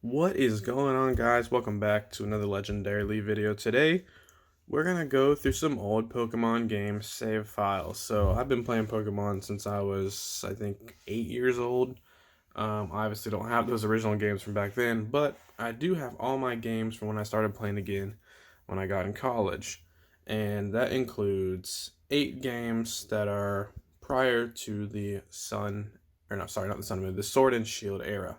What is going on, guys? Welcome back to another Legendary League video. Today, we're gonna go through some old Pokemon games save files. So, I've been playing Pokemon since I was, I think, 8 years old. I obviously don't have those original games from back then, but I do have all my games from when I started playing again when I got in college. And that includes 8 games that are prior to the the Sword and Shield era.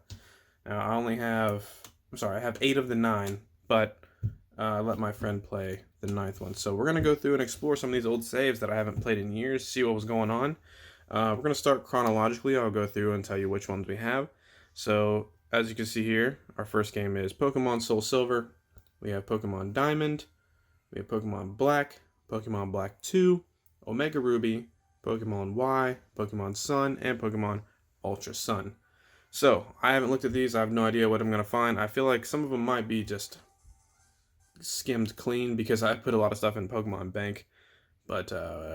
Now, I have 8 of the 9, but I let my friend play the ninth one. So we're going to go through and explore some of these old saves that I haven't played in years, see what was going on. We're going to start chronologically. I'll go through and tell you which ones we have. So, as you can see here, our first game is Pokemon SoulSilver. We have Pokemon Diamond. We have Pokemon Black, Pokemon Black 2, Omega Ruby, Pokemon Y, Pokemon Sun, and Pokemon Ultra Sun. So, I haven't looked at these. I have no idea what I'm going to find. I feel like some of them might be just skimmed clean because I put a lot of stuff in Pokemon Bank. But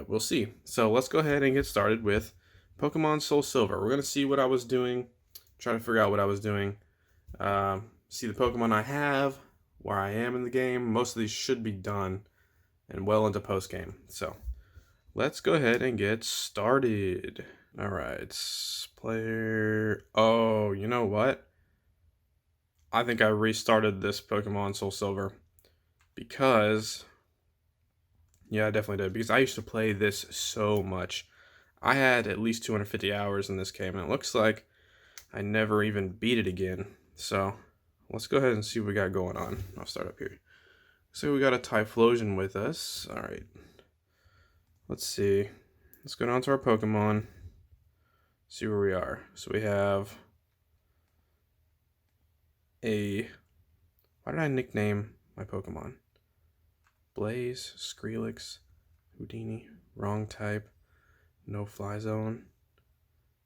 we'll see. So, let's go ahead and get started with Pokemon SoulSilver. We're going to see what I was doing, try to figure out what I was doing, see the Pokemon I have, where I am in the game. Most of these should be done and well into post-game. So, let's go ahead and get started. Alright, player... Oh, you know what? I think I restarted this Pokemon SoulSilver because... Yeah, I definitely did, because I used to play this so much. I had at least 250 hours in this game, and it looks like I never even beat it again. So, let's go ahead and see what we got going on. I'll start up here. So we got a Typhlosion with us. Alright. Let's see. Let's go down to our Pokemon. See where we are. So we have a... Why did I nickname my Pokemon? Blaze, Skrillex, Houdini, wrong type, no fly zone,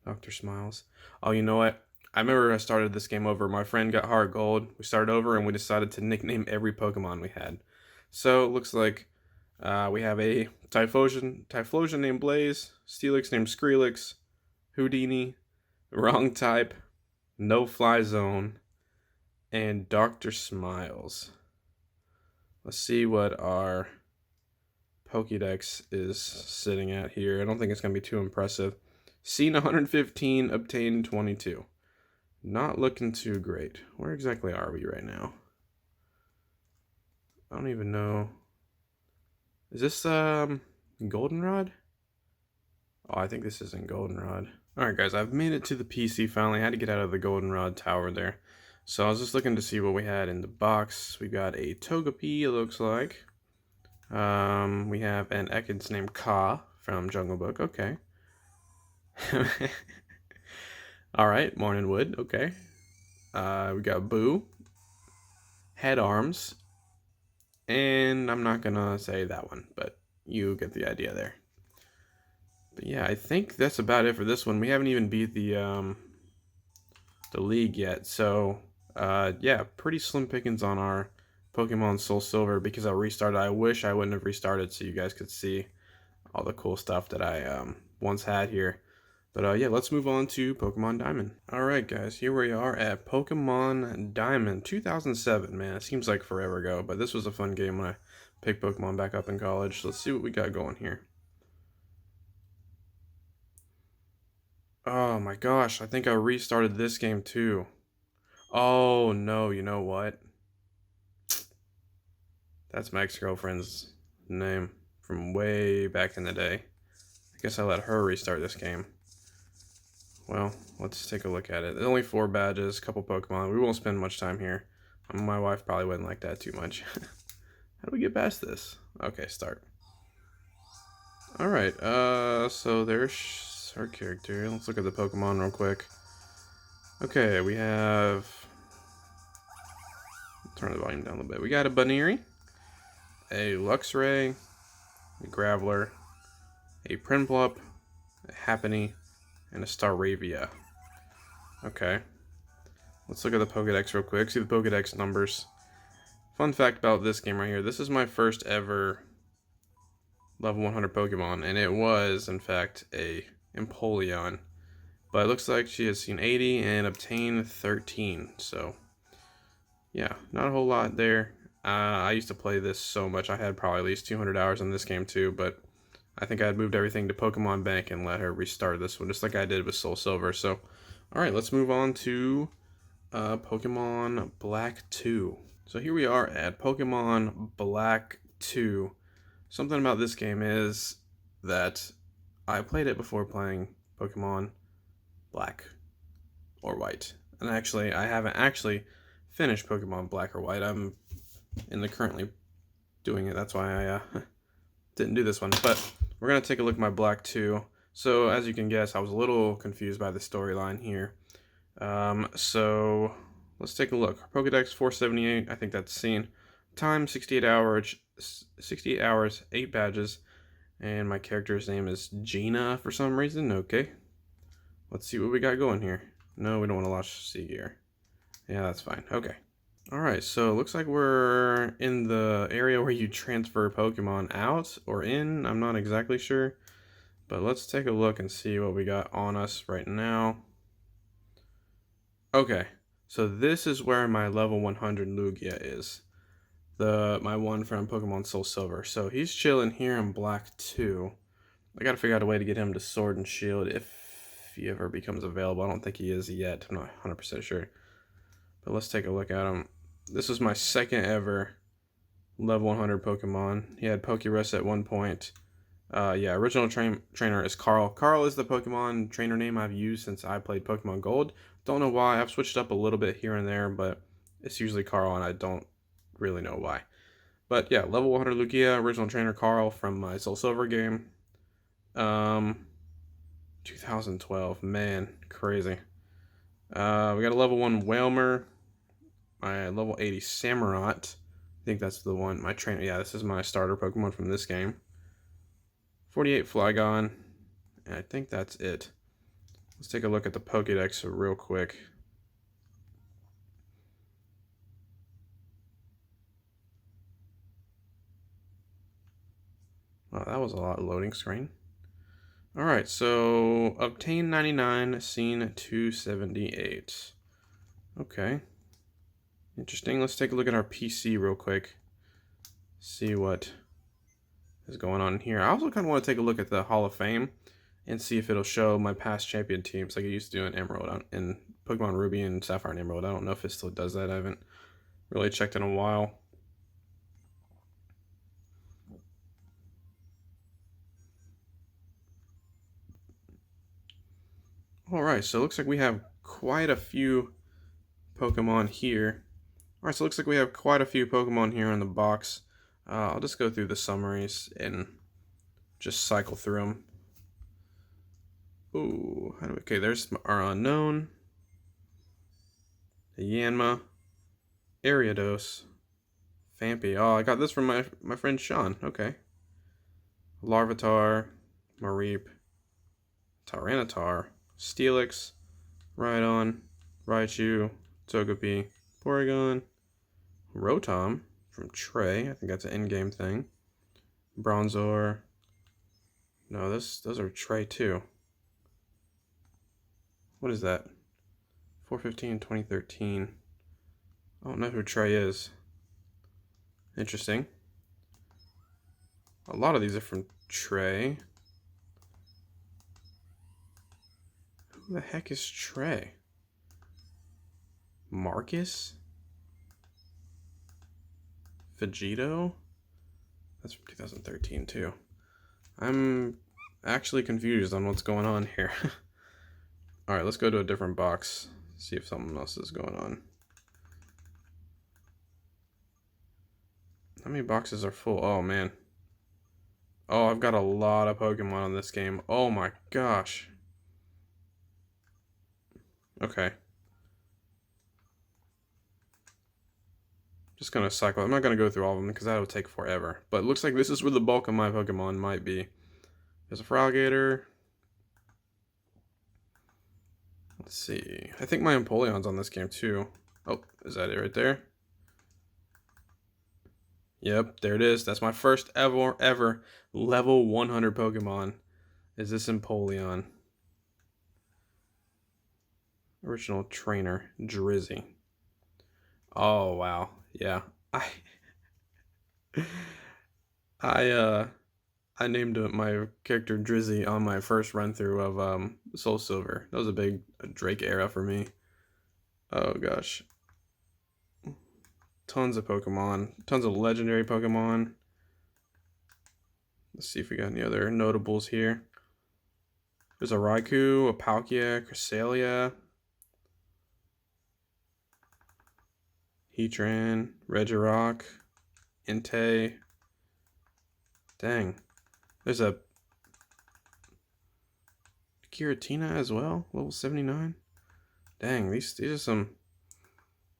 Dr. Smiles. Oh, you know what? I remember I started this game over. My friend got Heart Gold. We started over and we decided to nickname every Pokemon we had. So it looks like we have a Typhlosion named Blaze, Steelix named Skrillex, Houdini, wrong type, no fly zone, and Dr. Smiles. Let's see what our Pokédex is sitting at here. I don't think it's going to be too impressive. Seen 115, obtained 22. Not looking too great. Where exactly are we right now? I don't even know. Is this Goldenrod? Oh, I think this isn't Goldenrod. Alright guys, I've made it to the PC finally. I had to get out of the Goldenrod tower there. So I was just looking to see what we had in the box. We got a Togepi, it looks like. We have an Ekans named Ka from Jungle Book. Okay. Alright, Morning Wood. Okay. We got Boo. Head Arms. And I'm not gonna say that one, but you get the idea there. But yeah, I think that's about it for this one. We haven't even beat the league yet, so yeah, pretty slim pickings on our Pokemon SoulSilver because I restarted. I wish I wouldn't have restarted so you guys could see all the cool stuff that I once had here. But yeah, let's move on to Pokemon Diamond. Alright guys, here we are at Pokemon Diamond 2007. Man, it seems like forever ago, but this was a fun game when I picked Pokemon back up in college. Let's see what we got going here. Oh my gosh, I think I restarted this game too. Oh no, you know what? That's my ex-girlfriend's name from way back in the day. I guess I let her restart this game. Well, let's take a look at it. There's only 4 badges, a couple Pokemon. We won't spend much time here. My wife probably wouldn't like that too much. How do we get past this? Okay, start. Alright, so there's our character. Let's look at the Pokemon real quick. Okay, we have... Turn the volume down a little bit. We got a Baneri, a Luxray, a Graveler, a Prinplup, a Happiny, and a Staravia. Okay. Let's look at the Pokédex real quick. See the Pokédex numbers. Fun fact about this game right here. This is my first ever level 100 Pokemon, and it was, in fact, a Empoleon. But it looks like she has seen 80 and obtained 13, so yeah, not a whole lot there. I used to play this so much. I had probably at least 200 hours in this game too, but I think I had moved everything to Pokemon Bank and let her restart this one, just like I did with SoulSilver. So, all right, let's move on to Pokemon Black 2. So here we are at Pokemon Black 2. Something about this game is that I played it before playing Pokemon Black or White. And actually, I haven't actually finished Pokemon Black or White. I'm in the currently doing it. That's why I didn't do this one. But we're going to take a look at my Black 2. So as you can guess, I was a little confused by the storyline here. So let's take a look. Pokedex 478, I think that's seen. Time 68 hours, 8 badges. And my character's name is Gina for some reason. Okay. Let's see what we got going here. No, we don't want to launch Sea Gear. Yeah, that's fine. Okay. Alright, so it looks like we're in the area where you transfer Pokemon out or in. I'm not exactly sure. But let's take a look and see what we got on us right now. Okay, so this is where my level 100 Lugia is. My one from Pokemon SoulSilver. So he's chilling here in Black 2. I gotta figure out a way to get him to Sword and Shield if he ever becomes available. I don't think he is yet. I'm not 100% sure. But let's take a look at him. This was my second ever level 100 Pokemon. He had Pokerus at one point. Yeah, original trainer is Carl. Carl is the Pokemon trainer name I've used since I played Pokemon Gold. Don't know why. I've switched up a little bit here and there, but it's usually Carl, and I don't really know why. But yeah, level 100 Lugia, original trainer Carl from my SoulSilver game. 2012, man, crazy. We got a level 1 Whalmer, my level 80 Samurott. I think that's the one, my trainer. Yeah, this is my starter Pokemon from this game. 48 Flygon, and I think that's it. Let's take a look at the Pokédex real quick. Wow, that was a lot of loading screen. Alright, so obtain 99, scene 278. Okay. Interesting. Let's take a look at our PC real quick. See what is going on here. I also kind of want to take a look at the Hall of Fame and see if it'll show my past champion teams like it used to do in Emerald, in Pokemon Ruby and Sapphire and Emerald. I don't know if it still does that. I haven't really checked in a while. Alright, so it looks like we have quite a few Pokemon here. Alright, so it looks like we have quite a few Pokemon here in the box. I'll just go through the summaries and just cycle through them. Ooh, okay, there's our unknown. The Yanma. Ariados. Phanpy. Oh, I got this from my friend Sean. Okay. Larvitar. Mareep. Tyranitar. Steelix. Rhydon. Raichu. Togepi. Porygon. Rotom from Trey. I think that's an in-game thing. Bronzor. No, those are Trey too. What is that? 415 2013. I don't know who Trey is. Interesting. A lot of these are from Trey. Who the heck is Trey? Marcus? Vegito? That's from 2013 too. I'm actually confused on what's going on here. Alright, let's go to a different box. See if something else is going on. How many boxes are full? Oh man. Oh, I've got a lot of Pokemon in this game. Oh my gosh. Okay. Just gonna cycle. I'm not gonna go through all of them because that'll take forever. But it looks like this is where the bulk of my Pokemon might be. There's a Froggator. Let's see. I think my Empoleon's on this game too. Oh, is that it right there? Yep, there it is. That's my first ever level 100 Pokemon. Is this Empoleon? Original trainer, Drizzy. Oh wow. Yeah. I I I named my character Drizzy on my first run through of SoulSilver. That was a big Drake era for me. Oh gosh. Tons of Pokemon. Tons of legendary Pokemon. Let's see if we got any other notables here. There's a Raikou, a Palkia, Cresselia, Heatran, Regirock, Entei. Dang. There's a Giratina as well, level 79. Dang, these are some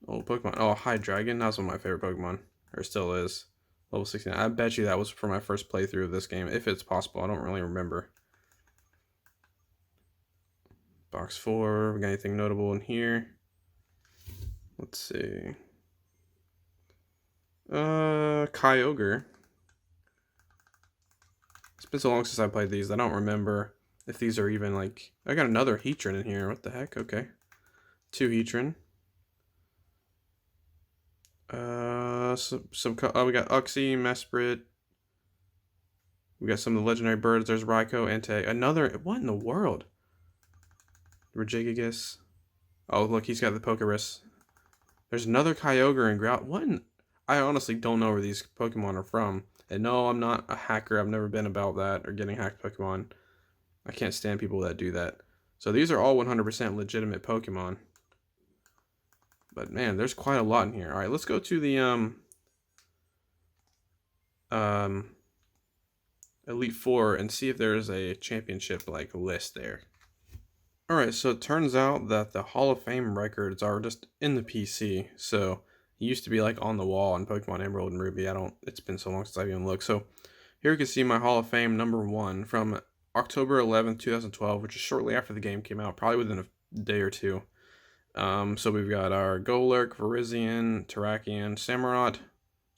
old Pokemon. Oh, Hydreigon, that's one of my favorite Pokemon. Or still is. Level 69. I bet you that was for my first playthrough of this game, if it's possible. I don't really remember. Box 4, we got anything notable in here? Let's see. Kyogre. It's been so long since I played these, I don't remember if these are even like... I got another Heatran in here, what the heck, okay. 2 Heatran. We got Uxie, Mesprit. We got some of the legendary birds. There's Raikou, Entei. Another... What in the world? Regigigas. Oh, look, he's got the Pokerus. There's another Kyogre and Grout. What in... I honestly don't know where these Pokemon are from. And no, I'm not a hacker. I've never been about that or getting hacked Pokemon. I can't stand people that do that. So these are all 100% legitimate Pokemon. But man, there's quite a lot in here. All right, let's go to the Elite Four and see if there's a championship like list there. All right, so it turns out that the Hall of Fame records are just in the PC. So it used to be like on the wall in Pokemon Emerald and Ruby. It's been so long since I've even looked. So here you can see my Hall of Fame #1 from October 11th, 2012, which is shortly after the game came out, probably within a day or two. So we've got our Golurk, Virizion, Terrakion, Samurott,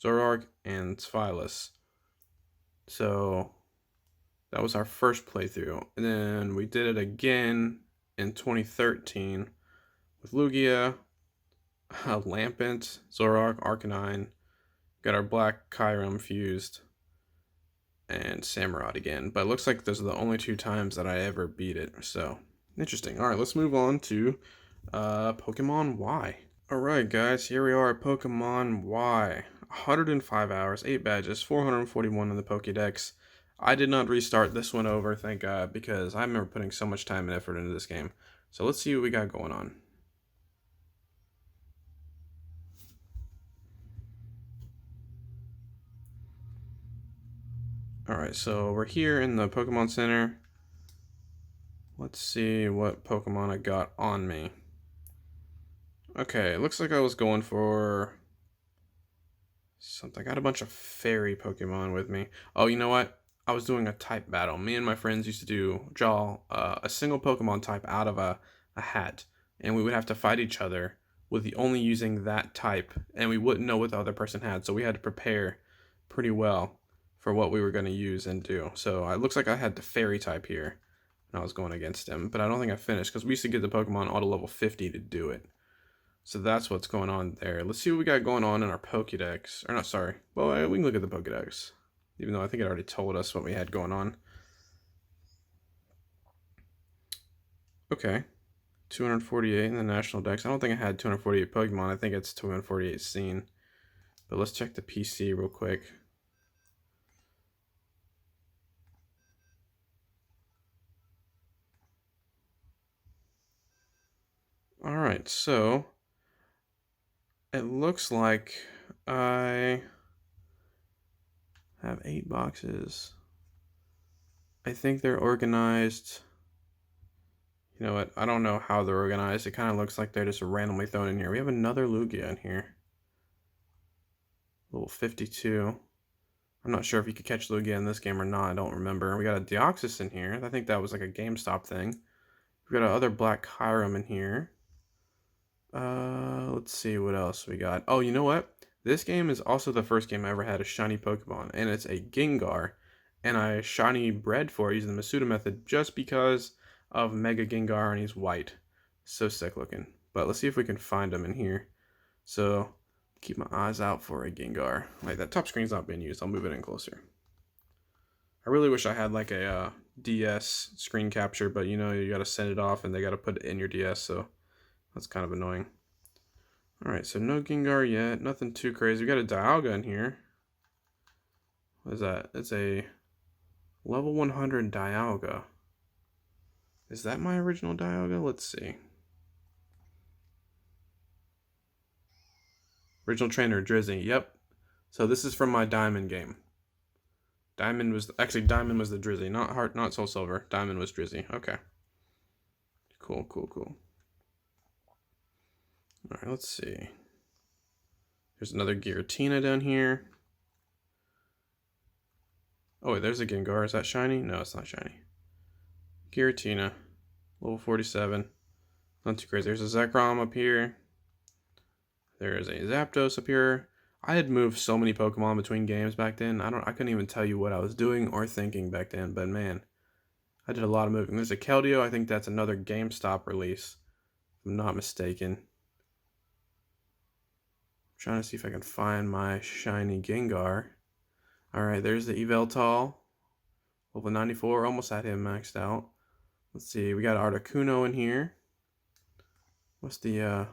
Zoroark, and Sphylos. So that was our first playthrough. And then we did it again in 2013 with Lugia, Lampent, Zoroark, Arcanine. Got our Black Kyurem fused, and Samurott again. But it looks like those are the only 2 times that I ever beat it. So interesting. All right, let's move on to Pokemon Y. Alright guys, here we are at Pokemon Y. 105 hours, 8 badges, 441 in the Pokédex. I did not restart this one over, thank God, because I remember putting so much time and effort into this game. So let's see what we got going on. Alright, so we're here in the Pokemon Center. Let's see what Pokemon I got on me. Okay, it looks like I was going for something. I got a bunch of fairy Pokemon with me. Oh, you know what? I was doing a type battle. Me and my friends used to draw a single Pokemon type out of a hat, and we would have to fight each other with only using that type, and we wouldn't know what the other person had, so we had to prepare pretty well for what we were going to use and do. So it looks like I had the fairy type here, and I was going against him, but I don't think I finished, because we used to get the Pokemon all to level 50 to do it. So that's what's going on there. Let's see what we got going on in our Pokédex. Or not, sorry. Well, we can look at the Pokédex. Even though I think it already told us what we had going on. Okay. 248 in the National Dex. I don't think I had 248 Pokemon. I think it's 248 seen. But let's check the PC real quick. Alright, so it looks like I have 8 boxes. I think they're organized. You know what? I don't know how they're organized. It kind of looks like they're just randomly thrown in here. We have another Lugia in here. Level 52. I'm not sure if you could catch Lugia in this game or not. I don't remember. We got a Deoxys in here. I think that was like a GameStop thing. We got another Black Kyurem in here. Let's see what else we got. Oh, you know what? This game is also the first game I ever had a shiny Pokemon, and it's a Gengar. And I shiny bred for it using the Masuda method just because of Mega Gengar, and he's white. So sick looking. But let's see if we can find him in here. So keep my eyes out for a Gengar. Like, that top screen's not being used. I'll move it in closer. I really wish I had like a DS screen capture, but you know, you gotta send it off and they gotta put it in your DS, so that's kind of annoying. Alright, so no Gengar yet. Nothing too crazy. We got a Dialga in here. What is that? It's a level 100 Dialga. Is that my original Dialga? Let's see. Original trainer, Drizzy. Yep. So this is from my Diamond game. Diamond was the Drizzy, not SoulSilver. Diamond was Drizzy. Okay. Cool. Alright, let's see. There's another Giratina down here. Oh wait, there's a Gengar. Is that shiny? No, it's not shiny. Giratina. Level 47. Not too crazy. There's a Zekrom up here. There is a Zapdos up here. I had moved so many Pokemon between games back then. I couldn't even tell you what I was doing or thinking back then, but man, I did a lot of moving. There's a Keldeo. I think that's another GameStop release, if I'm not mistaken. I'm trying to see if I can find my shiny Gengar. Alright, there's the Yveltal. Level 94. Almost had him maxed out. Let's see. We got Articuno in here. What's the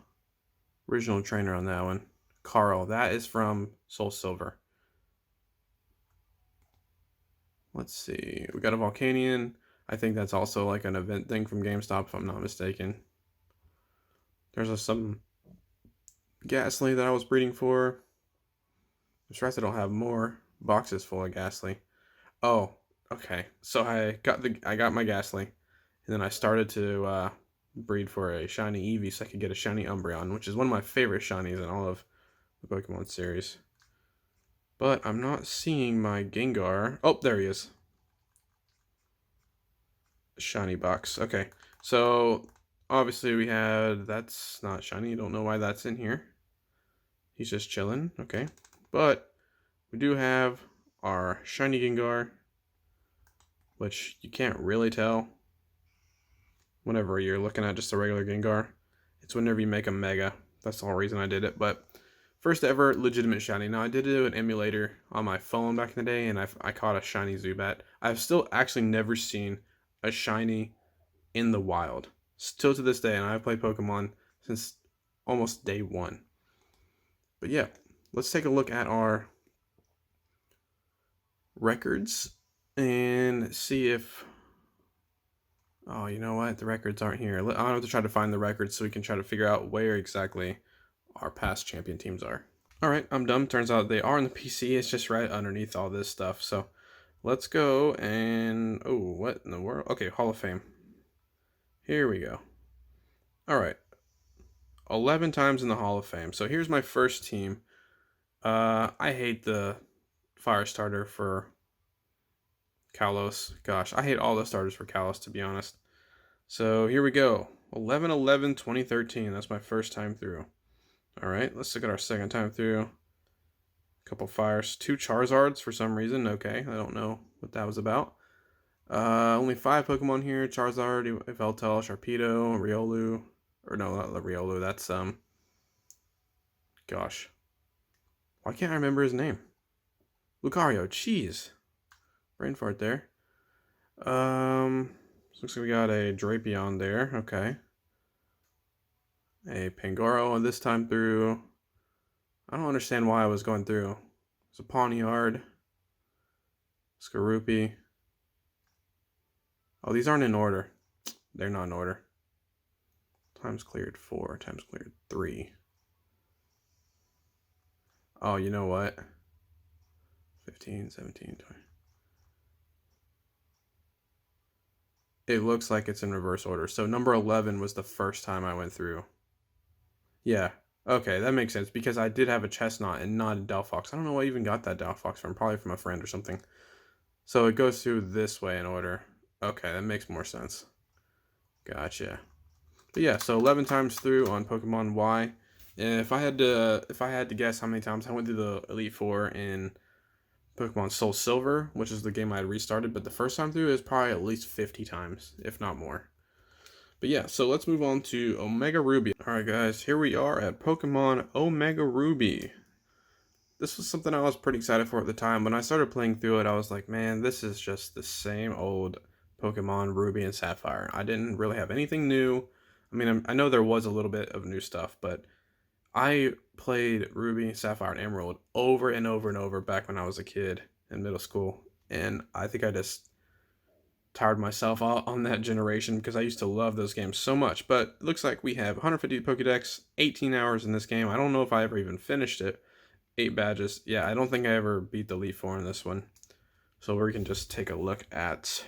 original trainer on that one? Carl. That is from SoulSilver. Let's see. We got a Volcanion. I think that's also like an event thing from GameStop, if I'm not mistaken. There's some Ghastly that I was breeding for. I'm surprised I don't have more boxes full of Ghastly. Oh, okay. So I got my Ghastly, and then I started to breed for a shiny Eevee so I could get a shiny Umbreon, which is one of my favorite shinies in all of the Pokemon series. But I'm not seeing my Gengar. Oh, there he is. Shiny box. Okay. So obviously we had, that's not shiny. Don't know why that's in here. He's just chilling. Okay. But we do have our shiny Gengar, which you can't really tell whenever you're looking at just a regular Gengar. It's whenever you make a Mega. That's the whole reason I did it. But first ever legitimate shiny. Now, I did do an emulator on my phone back in the day, and I caught a shiny Zubat. I've still actually never seen a shiny in the wild. Still to this day, and I've played Pokemon since almost day one. But yeah, let's take a look at our records and see if... Oh, you know what? The records aren't here. I'll have to try to find the records so we can try to figure out where exactly our past champion teams are. Alright, I'm done. Turns out they are on the PC. It's just right underneath all this stuff. So let's go and... Oh, what in the world? Okay, Hall of Fame. Here we go. Alright. 11 times in the Hall of Fame. So here's my first team. I hate the fire starter for Kalos. Gosh, I hate all the starters for Kalos, to be honest. So here we go. 11/11/2013. That's my first time through. Alright, let's look at our second time through. A couple fires. 2 Charizards for some reason. Okay, I don't know what that was about. Only 5 Pokemon here. Charizard, Yveltal, Sharpedo, Riolu. Or no, not Riolu. That's, gosh. Why can't I remember his name? Lucario. Jeez. Brain fart there. Looks like we got a Drapion there. Okay. A Pangoro this time through. I don't understand why I was going through. It's a Pawniard. Skorupi. Oh, these aren't in order. They're not in order. Times cleared 4, times cleared 3. Oh, you know what? 15, 17, 20. It looks like it's in reverse order. So number 11 was the first time I went through. Yeah. Okay, that makes sense because I did have a Chestnut and not a Delphox. I don't know why I even got that Delphox from. Probably from a friend or something. So it goes through this way in order. Okay, that makes more sense. Gotcha. But yeah, so 11 times through on Pokemon Y. And if I had to guess how many times I went through the Elite Four in Pokemon SoulSilver, which is the game I had restarted, but the first time through is probably at least 50 times, if not more. But yeah, so let's move on to Omega Ruby. Alright guys, here we are at Pokemon Omega Ruby. this was something I was pretty excited for at the time. When I started playing through it, I was like, man, this is just the same old Pokemon Ruby and Sapphire. I didn't really have anything new. I mean, I know there was a little bit of new stuff, but I played Ruby, Sapphire, and Emerald over and over and over back when I was a kid in middle school. And I think I just tired myself out on that generation because I used to love those games so much. But it looks like we have 150 Pokedex, 18 hours in this game. I don't know if I ever even finished it. 8 badges. Yeah, I don't think I ever beat the Elite Four in this one. So we can just take a look at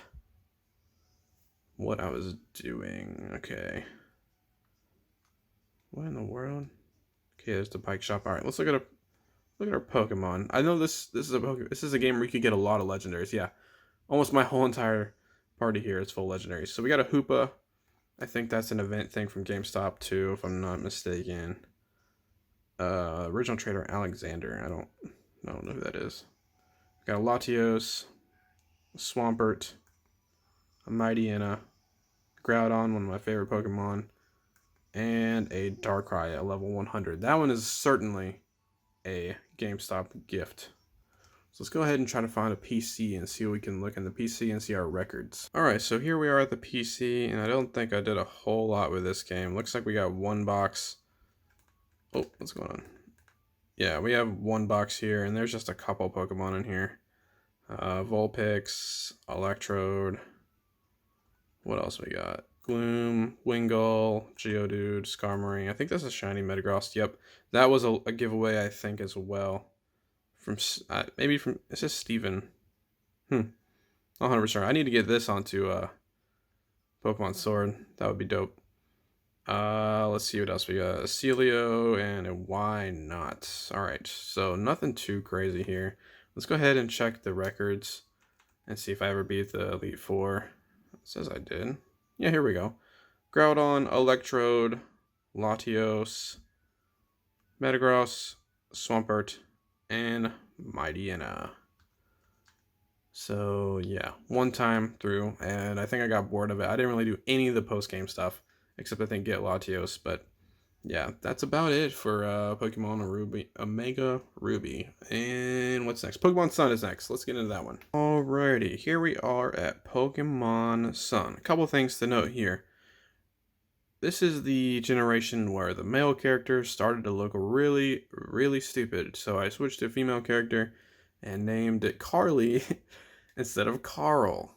what I was doing. Okay. What in the world? Okay, there's the bike shop. All right, let's look at our Pokemon. I know this is a game where you could get a lot of legendaries. Yeah, almost my whole entire party here is full legendaries. So we got a Hoopa. I think that's an event thing from GameStop too, if I'm not mistaken. Original trader Alexander. I don't know who that is. We got a Latios, a Swampert, a Mightyena, Groudon, one of my favorite Pokemon, and a Darkrai at level 100. That one is certainly a GameStop gift. So let's go ahead and try to find a PC and see what we can look in the PC and see our records. Alright, so here we are at the PC, and I don't think I did a whole lot with this game. Looks like we got one box. Oh, what's going on? Yeah, we have one box here, and there's just a couple Pokemon in here. Vulpix, Electrode. What else we got? Gloom, Wingull, Geodude, Skarmory. I think that's a shiny Metagross. Yep, that was a giveaway, I think, as well. From maybe from, is this Steven? 100% sure. I need to get this onto Pokemon Sword. That would be dope. Let's see what else we got. A Celio and a Why Not. Alright, so nothing too crazy here. Let's go ahead and check the records and see if I ever beat the Elite Four. It says I did. Yeah, here we go. Groudon, Electrode, Latios, Metagross, Swampert, and Mightyena. So yeah, one time through, and I think I got bored of it. I didn't really do any of the post-game stuff, except I think get Latios, but yeah, that's about it for Pokemon Ruby, Omega Ruby. And what's next? Pokemon Sun is next. Let's get into that one. Alrighty, here we are at Pokemon Sun. A couple things to note here. This is the generation where the male characters started to look really, really stupid. So I switched to a female character and named it Carly instead of Carl.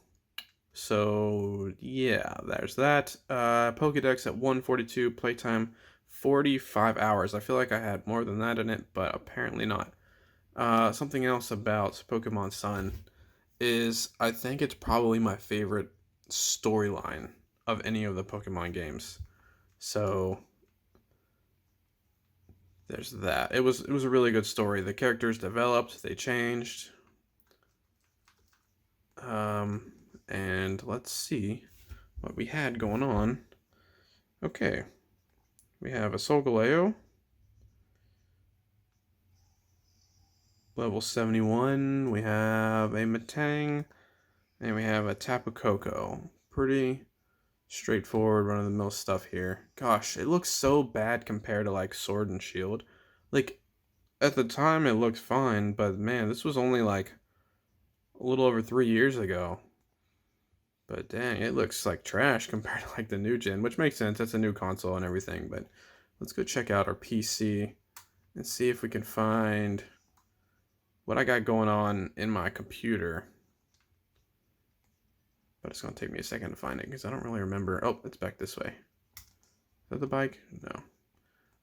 So yeah, there's that. Pokedex at 142, playtime 45 hours. I feel like I had more than that in it, but apparently not. Something else about Pokemon Sun is I think it's probably my favorite storyline of any of the Pokemon games. So there's that. It was a really good story. The characters developed, they changed. And let's see what we had going on. Okay. We have a Solgaleo. Level 71. We have a Metang. And we have a Tapu Koko. Pretty straightforward, run-of-the-mill stuff here. Gosh, it looks so bad compared to like Sword and Shield. Like, at the time it looked fine, but man, this was only like a little over 3 years ago. But dang, it looks like trash compared to like the new gen, which makes sense. That's a new console and everything. But let's go check out our PC and see if we can find what I got going on in my computer. But it's going to take me a second to find it because I don't really remember. Oh, it's back this way. Is that the bike? No.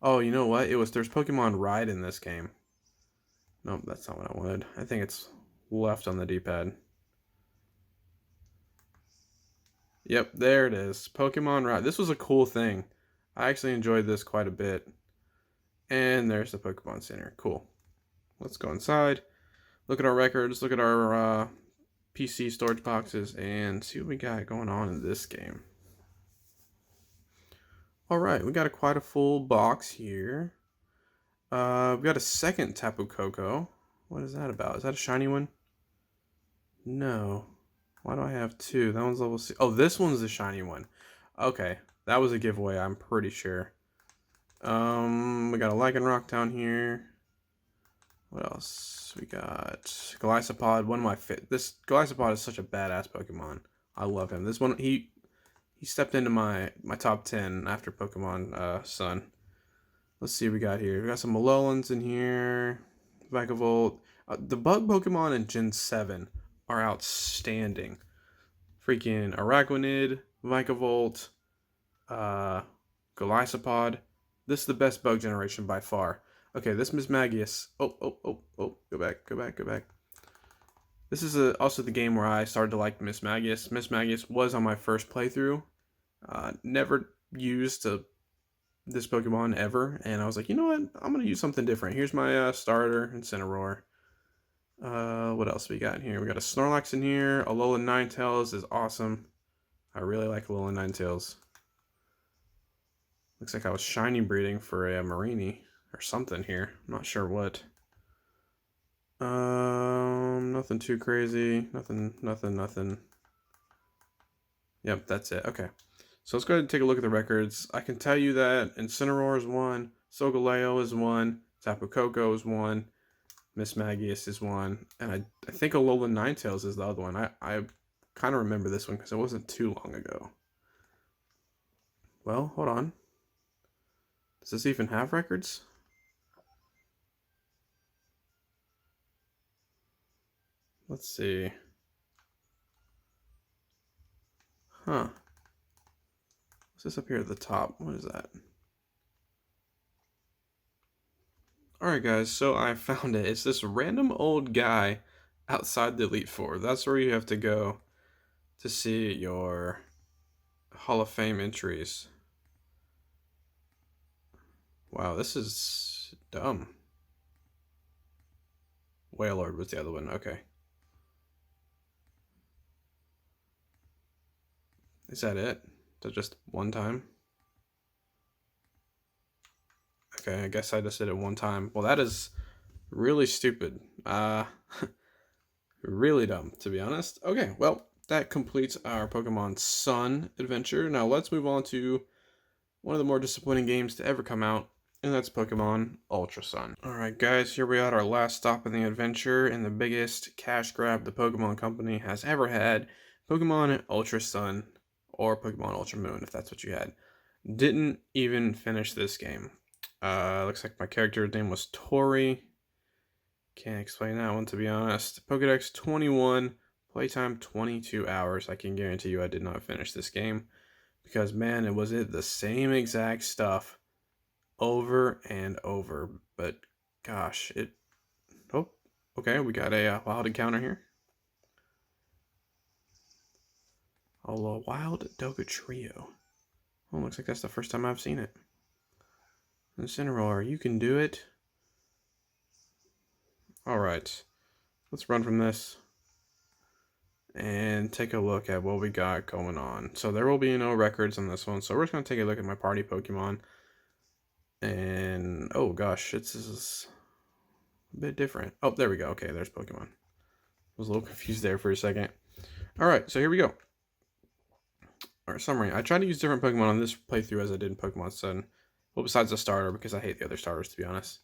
Oh, you know what? There's Pokemon Ride in this game. Nope, that's not what I wanted. I think it's left on the D-pad. Yep, there it is. Pokemon Ride. This was a cool thing. I actually enjoyed this quite a bit. And there's the Pokemon Center. Cool. Let's go inside. Look at our records. Look at our PC storage boxes. And see what we got going on in this game. Alright, we got quite a full box here. We got a second Tapu Koko. What is that about? Is that a shiny one? No. Why do I have two? That one's level 6. Oh, this one's the shiny one. Okay, that was a giveaway, I'm pretty sure. We got a Lycanroc down here. What else? We got Golisopod. One of my this Golisopod is such a badass Pokemon. I love him. This one he stepped into my top 10 after Pokemon Sun. Let's see what we got here. We got some Malolans in here. Vikavolt. The bug Pokemon in Gen 7 are outstanding. Freaking Araquanid, Vikavolt, Golisopod. This is the best bug generation by far. Okay, this Mismagius. Oh. Go back. This is also the game where I started to like Mismagius. Mismagius was on my first playthrough. Never used this Pokemon ever, and I was like, you know what? I'm gonna use something different. Here's my starter, Incineroar. What else we got in here? We got a Snorlax in here. Alolan Ninetales is awesome. I really like Alolan Ninetales. Looks like I was shiny breeding for a Marini or something here. I'm not sure what. Nothing too crazy. Nothing. Yep, that's it. Okay. So let's go ahead and take a look at the records. I can tell you that Incineroar is 1, Solgaleo is 1, Tapu Koko is 1, Mismagius is 1, and I think Alolan Ninetales is the other one. I kind of remember this one because it wasn't too long ago. Well, hold on. Does this even have records? Let's see. Huh. What's this up here at the top? What is that? Alright guys, so I found it. It's this random old guy outside the Elite Four. That's where you have to go to see your Hall of Fame entries. Wow, this is dumb. Wailord was the other one. Okay. Is that it? Is that just one time? Okay, I guess I just did it one time. Well, that is really stupid. Really dumb, to be honest. Okay, well, that completes our Pokemon Sun adventure. Now let's move on to one of the more disappointing games to ever come out, and that's Pokemon Ultra Sun. Alright guys, here we are at our last stop in the adventure, and the biggest cash grab the Pokemon Company has ever had, Pokemon Ultra Sun, or Pokemon Ultra Moon, if that's what you had. Didn't even finish this game. Looks like my character's name was Tori. Can't explain that one, to be honest. Pokedex 21, playtime 22 hours. I can guarantee you I did not finish this game. Because, man, it was the same exact stuff over and over. But, gosh, it... Oh, okay, we got a wild encounter here. A wild Dogatrio. Oh, looks like that's the first time I've seen it. Incineroar, you can do it. Alright, let's run from this and take a look at what we got going on. So there will be no records on this one, so we're just going to take a look at my party Pokemon. And, oh gosh, it's a bit different. Oh, there we go. Okay, there's Pokemon. I was a little confused there for a second. Alright, so here we go. Alright, summary. I tried to use different Pokemon on this playthrough as I did in Pokemon Sun. Well, besides the starter, because I hate the other starters, to be honest.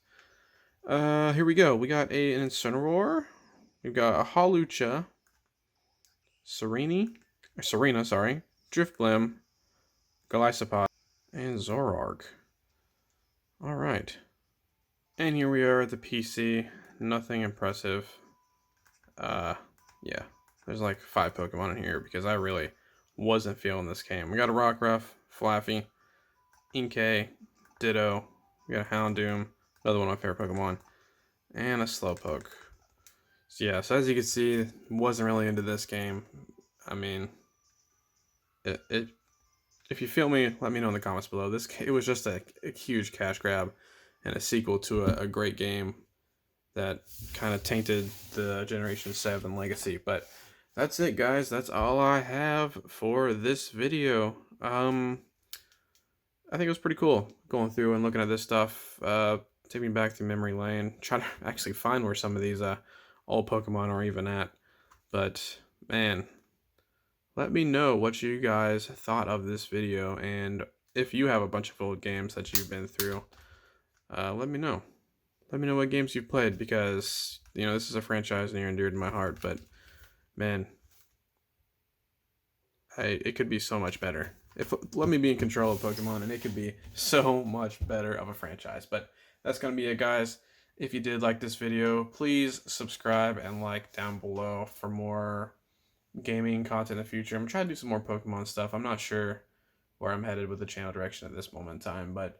Here we go. We got an Incineroar. We've got a Hawlucha. Serena, sorry. Drifblim. Golisopod. And Zoroark. Alright. And here we are at the PC. Nothing impressive. Yeah. There's like 5 Pokemon in here because I really wasn't feeling this game. We got a Rockruff, Flaffy, Inkay, Ditto. We got a Houndoom, another one of my favorite Pokemon, and a Slowpoke. So yeah, so as you can see, wasn't really into this game. I mean, if you feel me, let me know in the comments below. It was just a huge cash grab and a sequel to a great game that kind of tainted the Generation 7 legacy. But that's it, guys. That's all I have for this video. I think it was pretty cool going through and looking at this stuff. Take me back to memory lane. Try to actually find where some of these old Pokemon are even at. But, man, let me know what you guys thought of this video. And if you have a bunch of old games that you've been through, let me know. let me know what games you've played, because, you know, this is a franchise near and dear to my heart, but, man, it could be so much better. Let me be in control of Pokemon, and it could be so much better of a franchise. But that's going to be it, guys. If you did like this video, please subscribe and like down below for more gaming content in the future. I'm trying to do some more Pokemon stuff. I'm not sure where I'm headed with the channel direction at this moment in time, but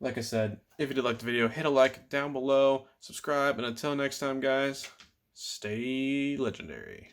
like I said, if you did like the video, hit a like down below, subscribe, and until next time, guys, stay legendary.